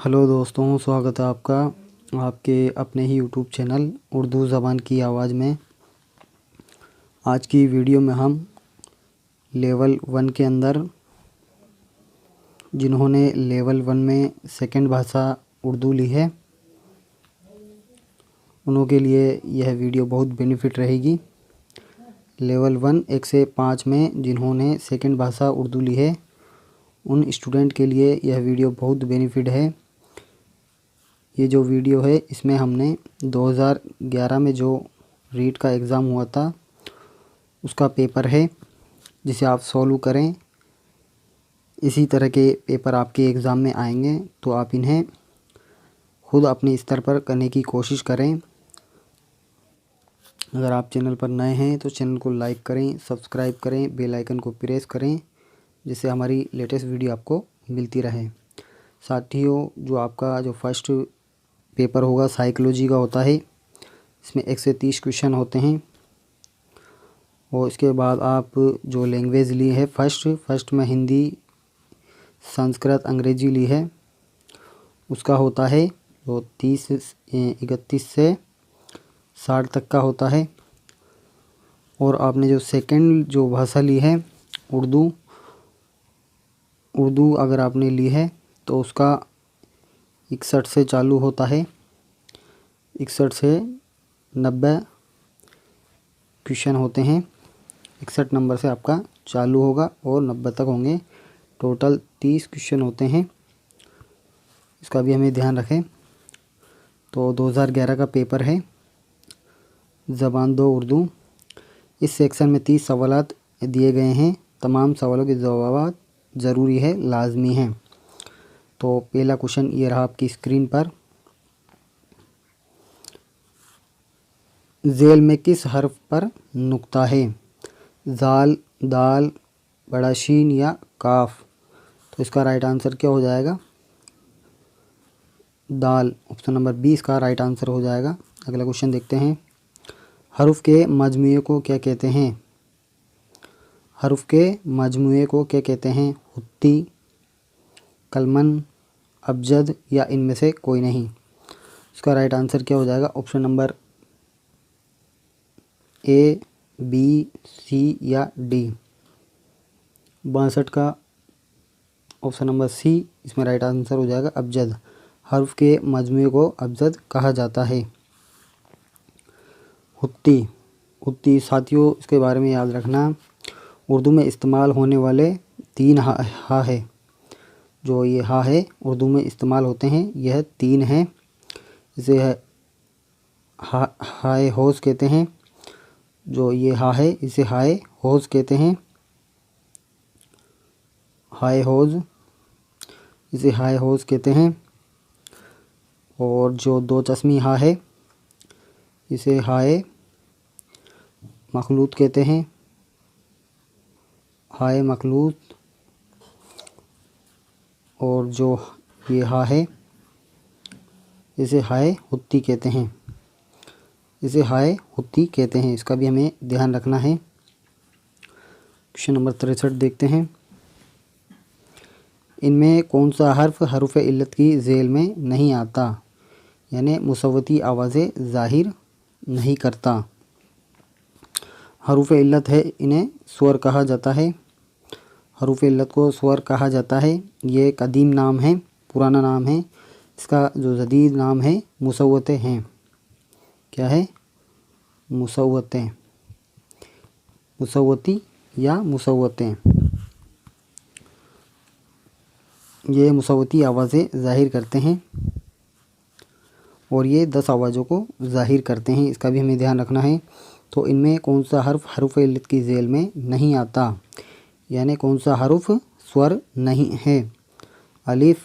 Hello दोस्तों, स्वागत है आपका आपके अपने ही यूट्यूब चैनल उर्दू ज़बान की आवाज़ में। आज की वीडियो में हम लेवल 1 के अंदर जिन्होंने लेवल 1 में सेकंड भाषा उर्दू ली है उन्हों के लिए यह वीडियो बहुत बेनिफिट रहेगी। लेवल 1 1 से 5 में जिन्होंने सेकंड भाषा उर्दू ली है उन स्टूडेंट के लिए यह वीडियो बहुत बेनिफिट है। ये जो वीडियो है इसमें हमने 2011 में जो रीट का एग्ज़ाम हुआ था उसका पेपर है जिसे आप सॉल्व करें। इसी तरह के पेपर आपके एग्ज़ाम में आएंगे तो आप इन्हें खुद अपने स्तर पर करने की कोशिश करें। अगर आप चैनल पर नए हैं तो चैनल को लाइक करें, सब्सक्राइब करें, बेल आइकन को प्रेस करें जिससे हमारी लेटेस्ट वीडियो आपको मिलती रहे। साथियों, जो आपका जो फर्स्ट पेपर होगा साइकोलॉजी का होता है, इसमें 1 से 30 क्वेश्चन होते हैं। और इसके बाद आप जो लैंग्वेज ली है फर्स्ट में हिंदी, संस्कृत, अंग्रेजी ली है, उसका होता है जो 31 से 60 तक का होता है। और आपने जो सेकंड जो भाषा ली है उर्दू अगर आपने ली है तो उसका 61 से चालू होता है। 61 से 90 क्वेश्चन होते हैं। 61 नंबर से आपका चालू होगा और 90 तक होंगे। टोटल 30 क्वेश्चन होते हैं, इसका भी हमें ध्यान रखें। तो 2011 का पेपर है ज़बान 2 उर्दू। इस सेक्शन में 30 सवालात दिए गए हैं। तमाम सवालों के जवाब ज़रूरी है, लाजमी हैं। तो पहला क्वेश्चन ये रहा आपकी स्क्रीन पर। ज़ेल में किस हर्फ पर नुक्ता है? ज़ाल, दाल, बड़ा शीन या काफ? तो इसका राइट आंसर क्या हो जाएगा? दाल। ऑप्शन नंबर 20 का राइट आंसर हो जाएगा। अगला क्वेश्चन देखते हैं। हरुफ के मजमूए को क्या कहते हैं? हरुफ के मजमूए को क्या कहते हैं? हुत्ती, कलमन, अबजद या इनमें से कोई नहीं? इसका राइट आंसर क्या हो जाएगा? ऑप्शन नंबर ए, बी, सी या डी? 62 का ऑप्शन नंबर सी इसमें राइट आंसर हो जाएगा, अबजद। हर्फ के मजमूए को अबजद कहा जाता है। हुत्ती साथियों, इसके बारे में याद रखना, उर्दू में इस्तेमाल होने वाले 3 हा है। जो ये हा है उर्दू में इस्तेमाल होते हैं, यह 3 हैं। इसे हाय होज कहते हैं। जो ये हा है इसे हाय होज कहते हैं। हाय होज, इसे हाय होज कहते हैं। और जो 2 चश्मी हा है इसे हाय मखलूत कहते हैं। हाय मखलूत। और जो ये हा है इसे हाय हुत्ती कहते हैं। इसे हाय हुत्ती कहते हैं, इसका भी हमें ध्यान रखना है। क्वेश्चन नंबर 63 देखते हैं। इनमें कौन सा हर्फ हरूफ इल्लत की झेल में नहीं आता, यानी मुसव्वती आवाज़ें ज़ाहिर नहीं करता? हरूफ इल्लत है, इन्हें स्वर कहा जाता है। हरूफ इल्लत को स्वर कहा जाता है। ये कदीम नाम है, पुराना नाम है। इसका जो जदीद नाम है मुसव्वतें हैं। क्या है? मुसव्वतें, मुसव्वती या मुसव्वतें। ये मुसव्वती आवाज़ें ज़ाहिर करते हैं और ये 10 आवाज़ों को ज़ाहिर करते हैं, इसका भी हमें ध्यान रखना है। तो इनमें कौन सा हर्फ हरूफ इल्लत की झेल में नहीं आता, यानी कौन सा हर्फ स्वर नहीं है? अलिफ,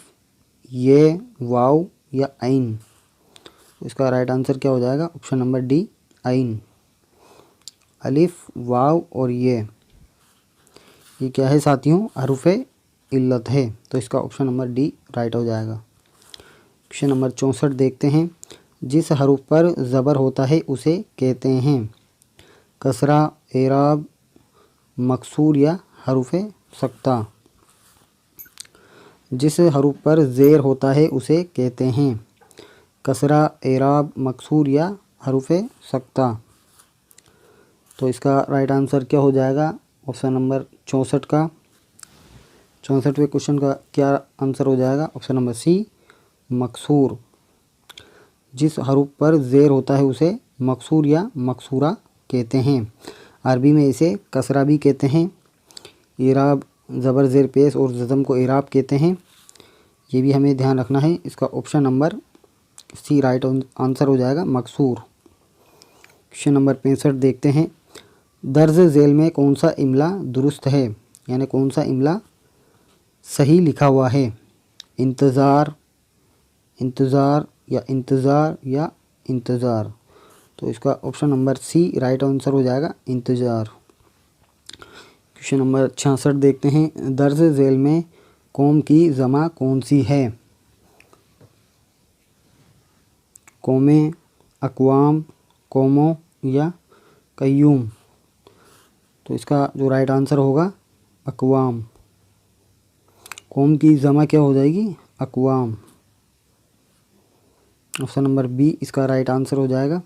ये, वाव या ऐन? इसका राइट आंसर क्या हो जाएगा? ऑप्शन नंबर डी, ऐन। अलिफ, वाव और ये क्या है साथियों? हरूफ इल्लत है। तो इसका ऑप्शन नंबर डी राइट हो जाएगा। क्वेश्चन नंबर 64 देखते हैं। जिस हरूफ पर ज़बर होता है उसे कहते हैं कसरा, एराब, मकसूर या हरूफ सक्ता? जिस हरूफ पर ज़ेर होता है उसे कहते हैं कसरा, एराब, मकसूर या हरूफ सक्ता। तो इसका राइट आंसर क्या हो जाएगा? ऑप्शन नंबर 64 का 64वें क्वेश्चन का क्या आंसर हो जाएगा? ऑप्शन नंबर सी मकसूर। जिस हरूफ पर ज़ेर होता है उसे मकसूर या मकसूरा कहते हैं। अरबी में इसे कसरा भी कहते हैं। इराब ज़बर ज़ेर पेश और ज़ज़म को इराब कहते हैं। ये भी हमें ध्यान रखना है। इसका option number C right answer हो जाएगा मकसूर। क्वेश्चन नंबर 65 देखते हैं। दर्ज झेल में कौन सा इमला दुरुस्त है, यानी कौन सा इमला सही लिखा हुआ है? इंतज़ार, इंतज़ार या इंतज़ार या इंतज़ार। तो इसका option number C right answer हो जाएगा इंतज़ार। क्वेश्चन नंबर 66 देखते हैं। दर्ज झेल में कौम की जमा कौन सी है? कौमें, अक़वाम, कौमों या कय्यूम। तो इसका जो राइट आंसर होगा अक़वाम। कौम की जमा क्या हो जाएगी? अक़वाम। ऑप्शन नंबर बी इसका राइट आंसर हो जाएगा।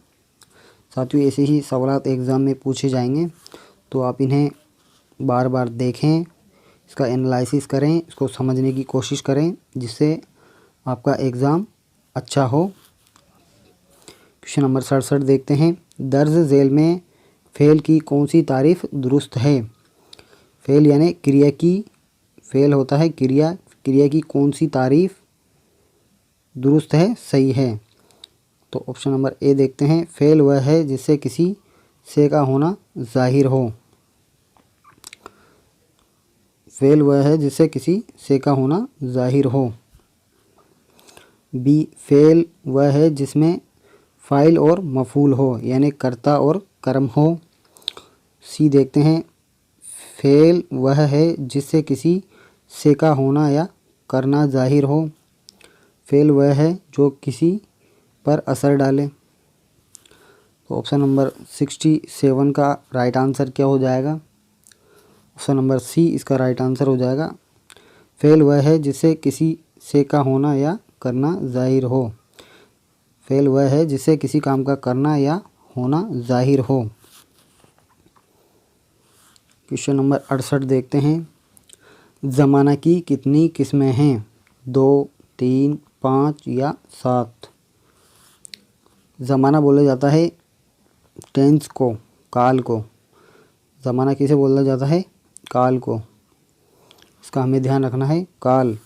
साथियों, ऐसे ही सवाल एग्ज़ाम में पूछे जाएंगे, तो आप इन्हें बार बार देखें, इसका एनालिसिस करें, इसको समझने की कोशिश करें, जिससे आपका एग्ज़ाम अच्छा हो। क्वेश्चन नंबर 67 देखते हैं। दर्ज झेल में फ़ेल की कौन सी तारीफ़ दुरुस्त है? फ़ेल यानी क्रिया की, फ़ेल होता है क्रिया, क्रिया की कौन सी तारीफ़ दुरुस्त है, सही है? तो ऑप्शन नंबर ए देखते हैं। फ़ेल वह है जिससे किसी से का होना ज़ाहिर हो। फ़ेल वह है जिससे किसी से का होना ज़ाहिर हो। बी फ़ेल वह है जिसमें फ़ाइल और मफ़ूल हो, यानी कर्ता और कर्म हो। सी देखते हैं। फ़ेल वह है जिससे किसी से का होना या करना ज़ाहिर हो। फ़ेल वह है जो किसी पर असर डाले। तो ऑप्शन नंबर 67 का राइट आंसर क्या हो जाएगा? ऑप्शन नंबर सी इसका राइट आंसर हो जाएगा। फ़ेल वह है जिससे किसी से का होना या करना ज़ाहिर हो। फ़ेल वह है जिससे किसी काम का करना या होना ज़ाहिर हो। क्वेश्चन नंबर 68 देखते हैं। ज़माना की कितनी किस्में हैं? 2, 3, 5 या 7। ज़माना बोला जाता है टेंस को, काल को। ज़माना किसे बोला जाता है? काल को। इसका हमें ध्यान रखना है, काल।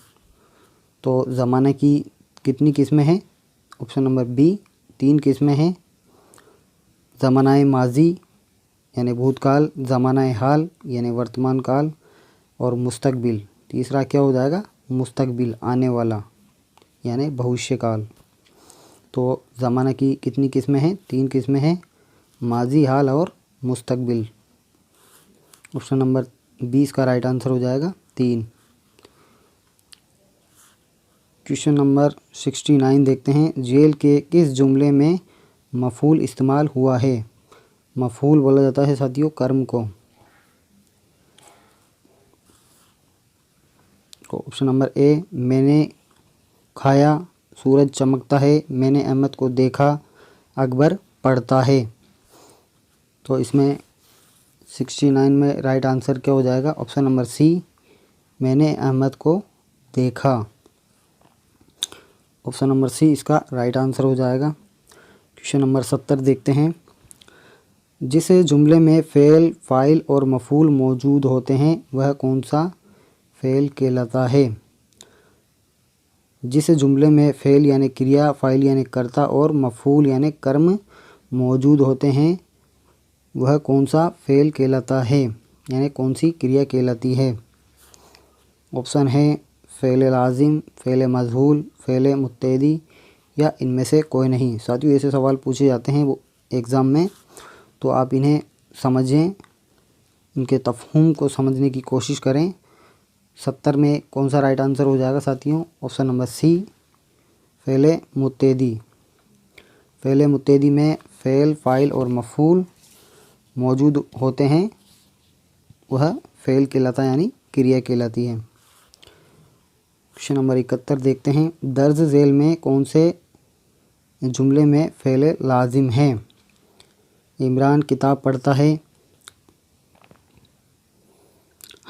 तो ज़माना की कितनी किस्में हैं? ऑप्शन नंबर बी 3 किस्में हैं। ज़मानाए माजी यानी भूतकाल, ज़मानाए हाल यानी वर्तमान काल, और मुस्तकबिल। तीसरा क्या हो जाएगा? मुस्तकबिल, आने वाला यानी भविष्यकाल। तो ज़माना की कितनी किस्में हैं? 3 किस्में हैं, माजी, हाल और मुस्तकबिल। ऑप्शन नंबर 20 का राइट आंसर हो जाएगा 3। क्वेश्चन नंबर 69 देखते हैं। जेल के किस जुमले में मफ़ूल इस्तेमाल हुआ है? मफ़ूल बोला जाता है साथियों कर्म को। ऑप्शन नंबर ए मैंने खाया, सूरज चमकता है, मैंने अहमद को देखा, अकबर पढ़ता है। तो इसमें 69 में राइट आंसर क्या हो जाएगा? ऑप्शन नंबर सी मैंने अहमद को देखा। ऑप्शन नंबर सी इसका राइट आंसर हो जाएगा। क्वेश्चन नंबर 70 देखते हैं। जिस जुमले में फ़ेल, फ़ाइल और मफ़ूल मौजूद होते हैं वह कौन सा फ़ेल कहलाता है? जिस जुमले में फ़ेल यानी क्रिया, फ़ाइल यानी कर्ता और मफ़ूल यानी कर्म मौजूद होते हैं वह कौन सा फ़ेल कहलाता है, यानी कौन सी क्रिया कहलाती है? ऑप्शन है फ़ेल लाज़िम, फ़ेल मजहूल, फ़ेल मुत्तैदी या इनमें से कोई नहीं। साथियों, ऐसे सवाल पूछे जाते हैं वो एग्ज़ाम में, तो आप इन्हें समझें, इनके तफ़हूम को समझने की कोशिश करें। 70 में कौन सा राइट आंसर हो जाएगा साथियों? ऑप्शन नंबर सी फ़ेल मुत्तैदी। फ़ेल मुत्तैदी में फ़ेल, फ़ाइल और मफ़ूल मौजूद होते हैं, वह फ़ेल कहलाता है यानी क्रिया कहलाती है। क्वेश्चन नंबर 71 देखते हैं। दर्ज झेल में कौन से जुमले में फ़ेल लाजिम है? इमरान किताब पढ़ता है,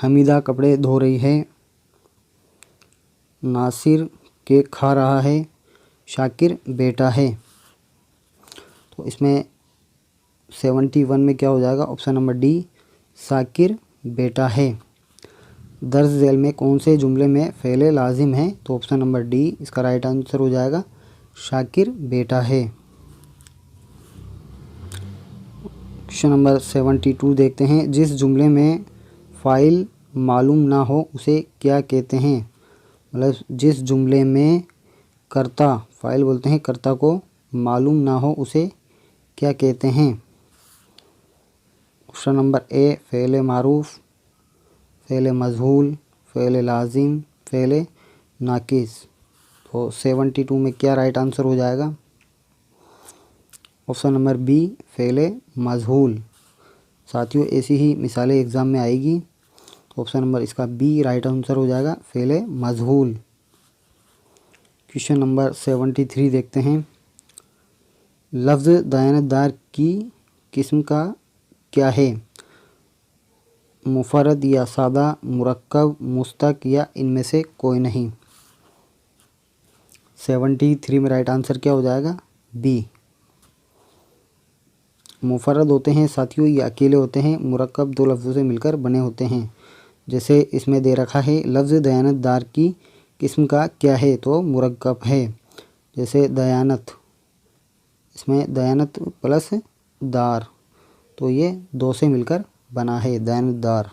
हमीदा कपड़े धो रही है, नासिर केक खा रहा है, शाकिर बेटा है। तो इसमें 71 में क्या हो जाएगा? ऑप्शन नंबर डी, शाकिर बेटा है। दर्ज झेल में कौन से जुमले में फ़ेल लाजिम है? तो ऑप्शन नंबर डी इसका राइट आंसर हो जाएगा, शाकिर बेटा है। क्वेश्चन नंबर 72 देखते हैं। जिस जुमले में फ़ाइल मालूम ना हो उसे क्या कहते हैं? मतलब जिस जुमले में कर्ता, फ़ाइल बोलते हैं कर्ता को, मालूम ना हो उसे क्या कहते हैं? ऑप्शन नंबर ए फ़ेल मारूफ, फ़ेल मजहूल, फ़ेल लाजिम, फ़ेल नाकिस। तो 72 में क्या राइट आंसर हो जाएगा? ऑप्शन नंबर बी फ़ेल मजहूल। साथियों ऐसी ही मिसालें एग्ज़ाम में आएगी, तो ऑप्शन नंबर इसका बी राइट आंसर हो जाएगा, फ़ेल मजहूल। क्वेश्चन नंबर 73 देखते हैं। लफ्ज़ दयानतदार की किस्म का क्या है? मुफरद या सादा, मुरक्कब, मुस्तक या इनमें से कोई नहीं। 73 में राइट आंसर क्या हो जाएगा? बी। मुफरद होते हैं साथियों, ये अकेले होते हैं। मुरक्कब दो लफ्ज़ों से मिलकर बने होते हैं। जैसे इसमें दे रखा है लफ्ज़ दयानतदार की किस्म का क्या है, तो मुरक्कब है। जैसे दयानत, इसमें दयानत प्लस दार, तो ये दो से मिलकर बना है दयानतदार।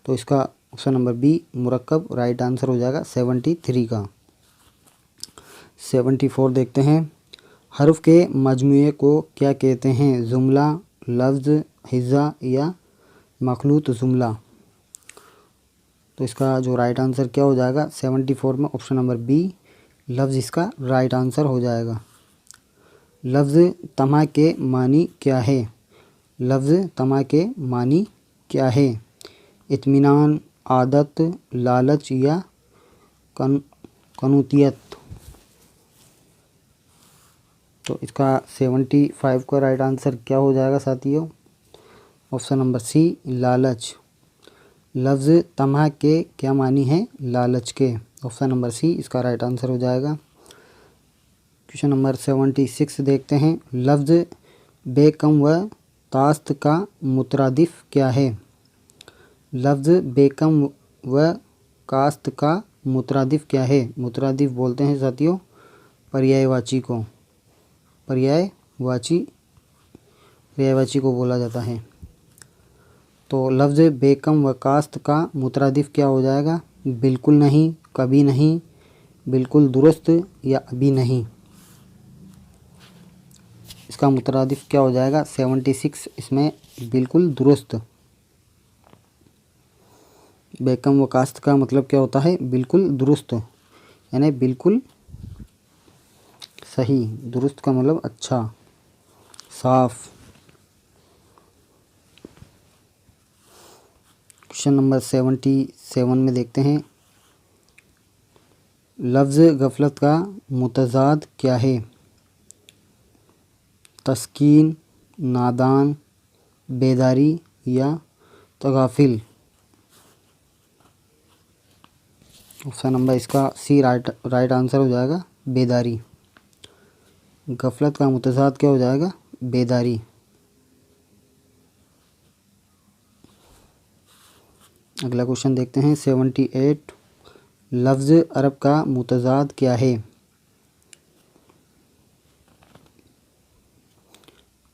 तो इसका ऑप्शन नंबर बी मुरक्कब राइट आंसर हो जाएगा 73 का। 74 देखते हैं। हर्फ के मजमूए को क्या कहते हैं? जुमला, लफ्ज़, हिज्जा या मखलूत जुमला। तो इसका जो राइट आंसर क्या हो जाएगा 74 में? ऑप्शन नंबर बी लफ्ज़ इसका राइट आंसर हो जाएगा। लफ्ज़ तमा के मानी क्या है? लफ्ज़ तमा के मानी क्या है? इत्मीनान, आदत, लालच या कनूतियत। तो इसका 75 का राइट आंसर क्या हो जाएगा साथियों? ऑप्शन नंबर सी लालच। लफ्ज़ तमा के क्या मानी है? लालच के। ऑप्शन नंबर सी इसका राइट आंसर हो जाएगा। क्वेश्चन नंबर 76 देखते हैं। लफ्ज़ बेकम व तास्त का मुतरादिफ क्या है? लफ्ज़ बेकम व कास्त का मुतरादिफ क्या है? मुतरादिफ बोलते हैं साथियों पर्यायवाची को, पर्यायवाची को बोला जाता है। तो लफ्ज़ बेकम व कास्त का मुतरादिफ क्या हो जाएगा? बिल्कुल नहीं, कभी नहीं, बिल्कुल दुरुस्त या अभी नहीं। इसका मुतरादिफ क्या हो जाएगा 76 इसमें? बिल्कुल दुरुस्त। बेकम व कास्त का मतलब क्या होता है? बिल्कुल दुरुस्त, यानी बिल्कुल सही। दुरुस्त का मतलब अच्छा, साफ। क्वेश्चन नंबर 77 में देखते हैं। लफ्ज़ गफलत का मुतज़ाद क्या है? तस्कीन, नादान, बेदारी या तगाफिल। ऑप्शन नंबर इसका सी राइट आंसर हो जाएगा, बेदारी। गफलत का मुतज़ाद क्या हो जाएगा? बेदारी। अगला क्वेश्चन देखते हैं 78। लफ्ज़ अरब का मुतज़ाद क्या है?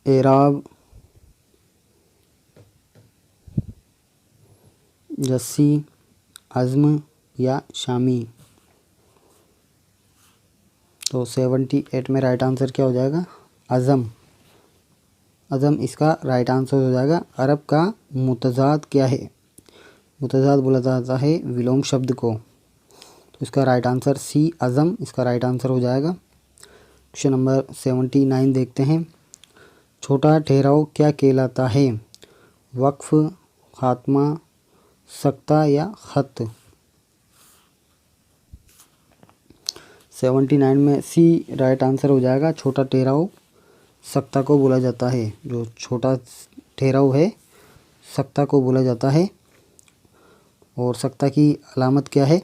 एराब, जस्सी, अज़्म या शामी। तो 78 में राइट आंसर क्या हो जाएगा? अज़म। अज़म इसका राइट आंसर हो जाएगा। अरब का मुतज़ाद क्या है? मुतज़ाद बोला जाता है विलोम शब्द को। तो इसका राइट आंसर सी अज़म इसका राइट आंसर हो जाएगा। क्वेश्चन नंबर 79 देखते हैं। छोटा ठहराव क्या कहलाता है? वक्फ, खात्मा, सख्ता या ख़त। 79 में सी राइट आंसर हो जाएगा। छोटा ठहराव सख्ता को बोला जाता है। जो छोटा ठहराव है सख्ता को बोला जाता है। और सख्ता की अलामत क्या है?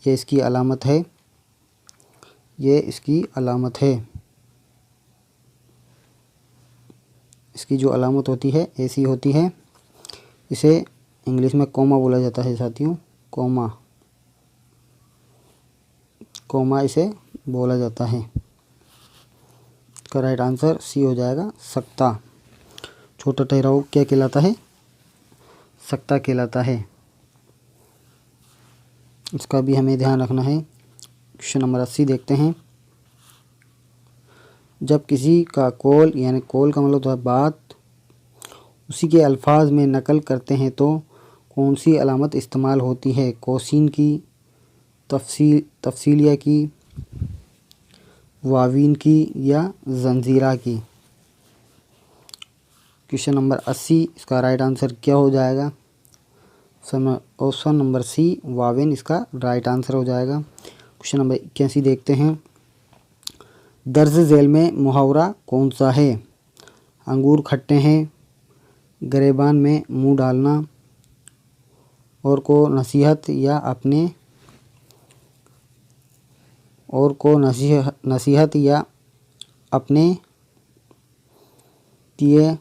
ये इसकी अलामत है। ये इसकी अलामत है। इसकी जो अलामत होती है ऐसी होती है। इसे इंग्लिश में कॉमा बोला जाता है साथियों। कॉमा, कॉमा इसे बोला जाता है। इसका राइट आंसर सी हो जाएगा, सख्ता। छोटा ठहराव क्या कहलाता है? सख्ता कहलाता है। इसका भी हमें ध्यान रखना है। क्वेश्चन नंबर 80 देखते हैं। जब किसी का कौल, यानी कौल का मतलब तो है बात, उसी के अल्फाज में नकल करते हैं तो कौन सी अलामत इस्तेमाल होती है? कोसीन की, तफसीलिया की, वावीन की या जंजीरा की? क्वेश्चन नंबर 80 इसका राइट आंसर क्या हो जाएगा? ऑप्शन नंबर सी वावेन इसका राइट आंसर हो जाएगा। क्वेश्चन नंबर 81 देखते हैं। दर्ज झेल में मुहावरा कौन सा है? अंगूर खट्टे हैं, गरेबान में मुंह डालना, और को नसीहत या अपने, और को नसीहत या अपने तिए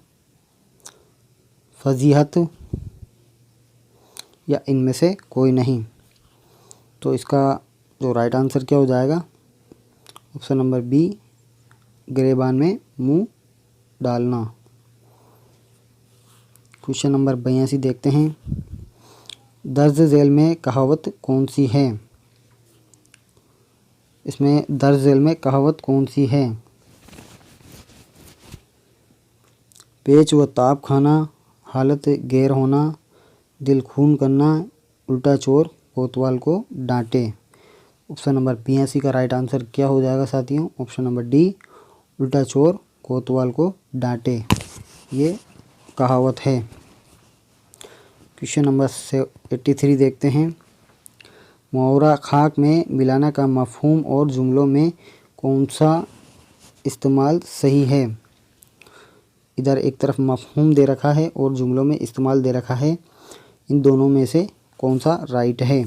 फजीहत, या इनमें से कोई नहीं? तो इसका जो राइट आंसर क्या हो जाएगा? ऑप्शन नंबर बी गिरेबान में मुंह डालना। क्वेश्चन नंबर 82 देखते हैं। दर्ज झेल में कहावत कौन सी है? इसमें दर्ज झेल में कहावत कौन सी है? पेच व ताप खाना, हालत गैर होना, दिल खून करना, उल्टा चोर कोतवाल को डांटे। ऑप्शन नंबर 82 का राइट आंसर क्या हो जाएगा साथियों? ऑप्शन नंबर डी उल्टा चोर कोतवाल को डांटे, ये कहावत है। क्वेश्चन नंबर 83 देखते हैं। मुहावरा खाक में मिलाना का मफहूम और जुमलों में कौन सा इस्तेमाल सही है? इधर एक तरफ मफहूम दे रखा है और जुमलों में इस्तेमाल दे रखा है। इन दोनों में से कौन सा राइट है?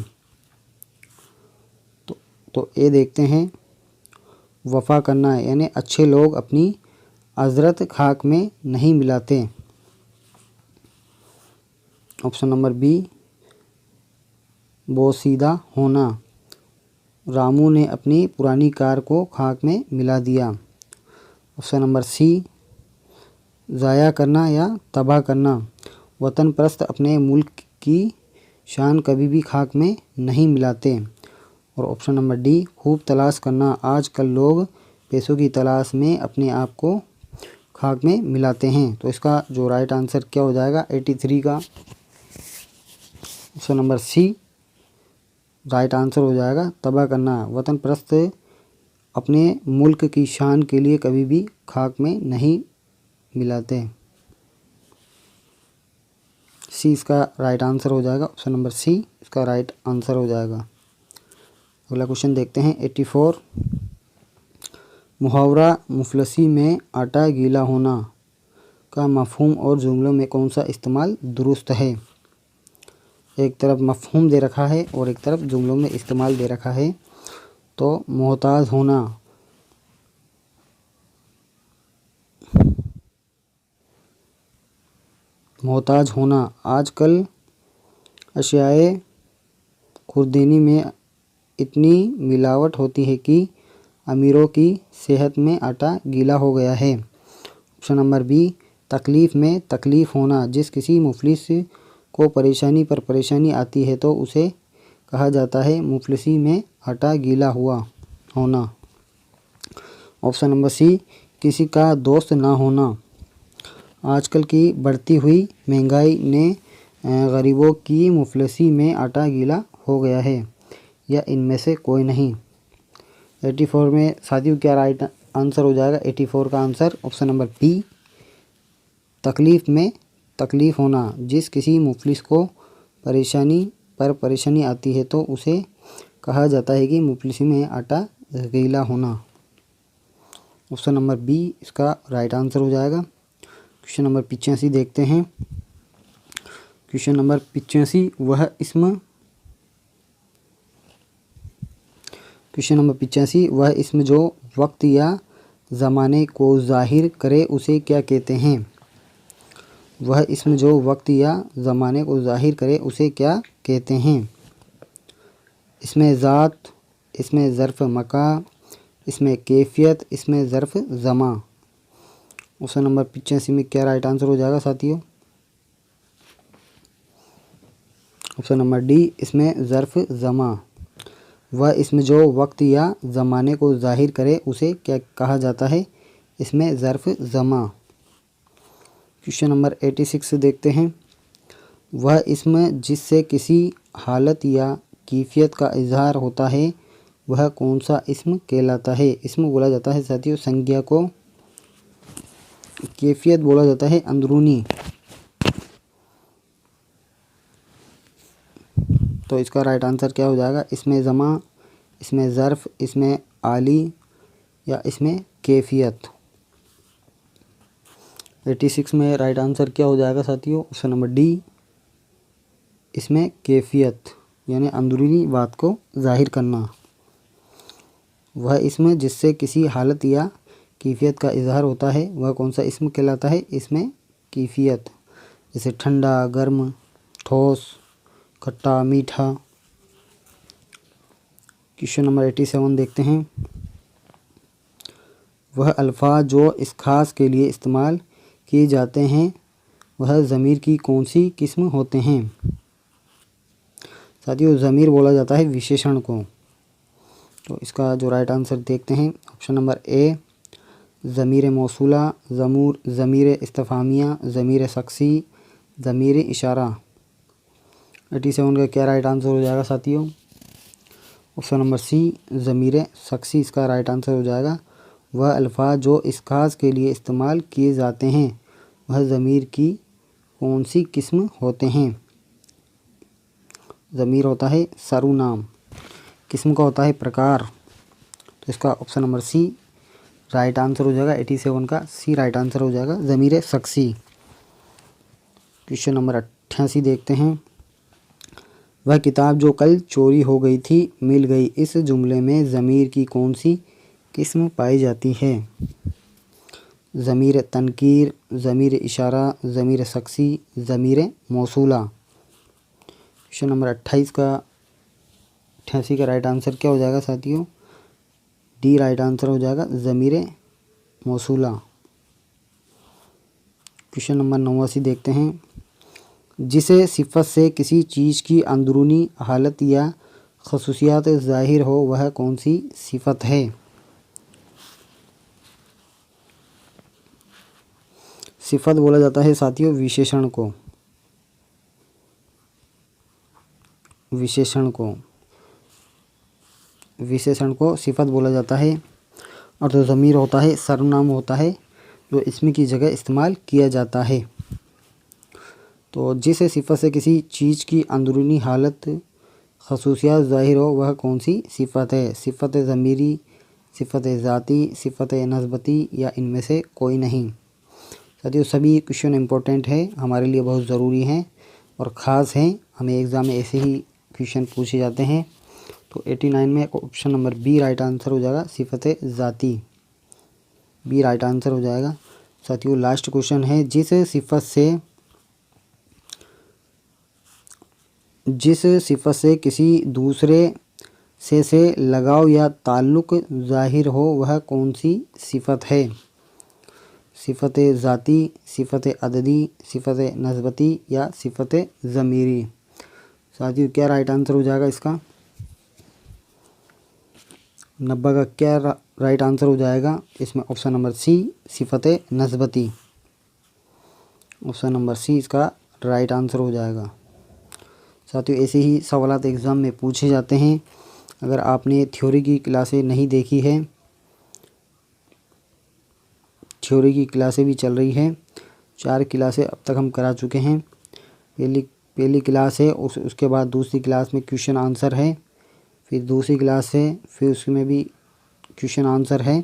तो ये देखते हैं। वफ़ा करना है, यानी अच्छे लोग अपनी अजरत खाक में नहीं मिलाते। ऑप्शन नंबर बी बोसीदा होना, रामू ने अपनी पुरानी कार को खाक में मिला दिया। ऑप्शन नंबर सी ज़ाया करना या तबाह करना, वतन परस्त अपने मुल्क की शान कभी भी खाक में नहीं मिलाते। और ऑप्शन नंबर डी खूब तलाश करना, आजकल लोग पैसों की तलाश में अपने आप को खाक में मिलाते हैं। तो इसका जो राइट आंसर क्या हो जाएगा? 83 का option number C right answer हो जाएगा, तबाह करना। वतन परस्त अपने मुल्क की शान के लिए कभी भी खाक में नहीं मिलाते। सी इसका राइट आंसर हो जाएगा। ऑप्शन नंबर सी इसका राइट आंसर हो जाएगा। अगला क्वेश्चन देखते हैं 84। मुहावरा मुफलसी में आटा गीला होना का मफहूम और जुमलों में कौन सा इस्तेमाल दुरुस्त है? एक तरफ मफहूम दे रखा है और एक तरफ जुमलों में इस्तेमाल दे रखा है। तो मोहताज होना, मोहताज होना, आजकल अशियाए खुर्दनी में इतनी मिलावट होती है कि अमीरों की सेहत में आटा गीला हो गया है। ऑप्शन नंबर बी तकलीफ़ में तकलीफ़ होना, जिस किसी मुफलिस को परेशानी पर परेशानी आती है तो उसे कहा जाता है मुफलिसी में आटा गीला हुआ होना। ऑप्शन नंबर सी किसी का दोस्त ना होना, आजकल की बढ़ती हुई महंगाई ने गरीबों की मुफलिसी में आटा गीला हो गया है, या इनमें से कोई नहीं? 84 में साथियों क्या राइट आंसर हो जाएगा? 84 का आंसर ऑप्शन नंबर बी तकलीफ़ में तकलीफ़ होना, जिस किसी मुफलिस को परेशानी पर परेशानी आती है तो उसे कहा जाता है कि मुफलिसी में आटा गीला होना। ऑप्शन नंबर बी इसका राइट आंसर हो जाएगा। क्वेश्चन नंबर 85 देखते हैं। क्वेश्चन नंबर 85 वह इसम जो वक्त या ज़माने को ज़ाहिर करे उसे क्या कहते हैं। वह इसम जो वक्त या ज़माने को ज़ाहिर करे उसे क्या कहते हैं। इसमें ज़ात, इसमें ज़र्फ़ मका, इसमें कैफियत, इसमें ज़र्फ़ ज़मा। ऑप्शन नंबर 85 में क्या राइट आंसर हो जाएगा साथियों। ऑप्शन नंबर डी इसमें ज़र्फ़ ज़मा। वह इसमें जो वक्त या ज़माने को ज़ाहिर करे उसे क्या कहा जाता है। इसमें ज़र्फ़ ज़मा। क्वेश्चन नंबर 86 देखते हैं। वह इसमें जिससे किसी हालत या कैफियत का इजहार होता है वह कौन सा इस्म कहलाता है। इसमें बोला जाता है साथियों संज्ञा को, कैफियत बोला जाता है अंदरूनी। तो इसका राइट आंसर क्या हो जाएगा। इसमें ज़मा, इसमें ज़र्फ़, इसमें आली या इसमें कैफियत। 86 में राइट आंसर क्या हो जाएगा साथियों। ऑप्शन नंबर डी इसमें कैफियत यानी अंदरूनी बात को ज़ाहिर करना। वह इसमें जिससे किसी हालत या कैफियत का इजहार होता है वह कौन सा इस्म कहलाता है। इसमें कैफियत, जैसे ठंडा, गर्म, ठोस, खट्टा, मीठा। क्वेश्चन नंबर 87 देखते हैं। वह अल्फाज जो इस खास के लिए इस्तेमाल किए जाते हैं वह ज़मीर की कौन सी किस्म होते हैं। साथियों ज़मीर बोला जाता है विशेषण को। तो इसका जो राइट आंसर देखते हैं। ऑप्शन नंबर ए ज़मीर मौसूला, ज़मीर इस्तिफ़ामिया, ज़मीर शख्सी, ज़मीर इशारा। 87 का क्या राइट आंसर हो जाएगा साथियों। ऑप्शन नंबर सी ज़मीर शख्सी इसका राइट आंसर हो जाएगा। वह अल्फाज जो इस खास के लिए इस्तेमाल किए जाते हैं वह ज़मीर की कौन सी किस्म होते हैं। ज़मीर होता है सर्वनाम, किस्म का होता है प्रकार। तो इसका option number C right answer हो जाएगा। 87 का सी राइट आंसर हो जाएगा ज़मीर शख्सी। क्वेश्चन नंबर 88 देखते हैं। वह किताब जो कल चोरी हो गई थी मिल गई, इस जुमले में ज़मीर की कौन सी किस्म पाई जाती है। ज़मीर तनकीर, ज़मीर इशारा, ज़मीर शख्सी, ज़मीर मौसूला। क्वेश्चन नंबर 88 का राइट आंसर क्या हो जाएगा साथियों। डी राइट आंसर हो जाएगा ज़मीर मौसूला। क्वेश्चन नंबर 89 देखते हैं। जिसे सिफत से किसी चीज़ की अंदरूनी हालत या खसूसियात ज़ाहिर हो वह कौन सी सिफत है। सिफत बोला जाता है साथियों विशेषण को। विशेषण को सिफत बोला जाता है। और जो ज़मीर होता है सर्वनाम होता है जो इसमें की जगह इस्तेमाल किया जाता है। तो जिस सिफत से किसी चीज़ की अंदरूनी हालत खसूसियात ज़ाहिर हो वह कौन सी सिफत है। सिफत ज़मीरी, सिफत ज़ाती, सिफत नस्बती या इनमें से कोई नहीं। साथियों सभी क्वेश्चन इंपॉर्टेंट है, हमारे लिए बहुत ज़रूरी हैं और ख़ास हैं। हमें एग्ज़ाम में ऐसे ही क्वेश्चन पूछे जाते हैं। तो 89 में option number B right answer हो जाएगा सिफत ज़ाती। बी राइट आंसर हो जाएगा। साथियों लास्ट क्वेश्चन है। जिस सिफत से किसी दूसरे से लगाव या ताल्लुक़ ज़ाहिर हो वह कौन सी सिफत है। सिफत ज़ाती, सिफत अददी, सिफत नस्बती या सिफत ज़मीरी। साथियों क्या राइट आंसर हो जाएगा इसका। 90 का क्या राइट आंसर हो जाएगा इसमें। ऑप्शन नंबर सी सिफत नस्बती। ऑप्शन नंबर सी इसका राइट आंसर हो जाएगा। साथियों ऐसे ही सवालात एग्ज़ाम में पूछे जाते हैं। अगर आपने थ्योरी की क्लासें नहीं देखी है, थ्योरी की क्लासें भी चल रही हैं। 4 क्लासें अब तक हम करा चुके हैं। पहली क्लास है, उसके बाद दूसरी क्लास में क्वेश्चन आंसर है, फिर दूसरी क्लास है, फिर उसमें भी क्वेश्चन आंसर है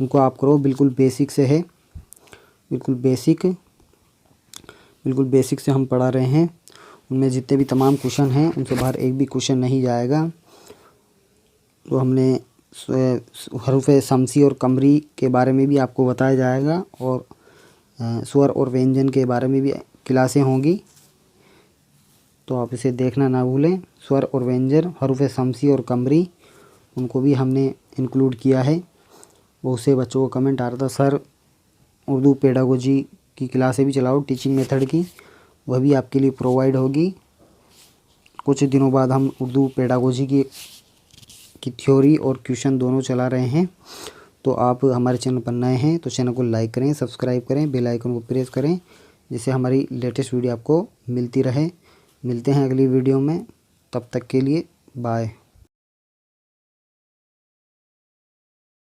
उनको आप करो। बिल्कुल बेसिक से है, बिल्कुल बेसिक से हम पढ़ा रहे हैं। उनमें जितने भी तमाम क्वेश्चन हैं उनसे बाहर एक भी क्वेश्चन नहीं जाएगा। तो हमने हरूफ शम्सी और कमरी के बारे में भी आपको बताया जाएगा और स्वर और व्यंजन के बारे में भी क्लासें होंगी, तो आप इसे देखना ना भूलें। स्वर और व्यंजन, हरूफ शम्सी और कमरी, उनको भी हमने इंक्लूड किया है। बहुत से बच्चों को कमेंट आ रहा था सर उर्दू पेडागोजी की क्लासें भी चलाओ, टीचिंग मेथड की, वह भी आपके लिए प्रोवाइड होगी। कुछ दिनों बाद हम उर्दू पेडागोजी की थ्योरी और क्वेश्चन दोनों चला रहे हैं। तो आप हमारे चैनल पर नए हैं तो चैनल को लाइक करें, सब्सक्राइब करें, बेल आइकन को प्रेस करें, जिससे हमारी लेटेस्ट वीडियो आपको मिलती रहे। मिलते हैं अगली वीडियो में, तब तक के लिए बाय।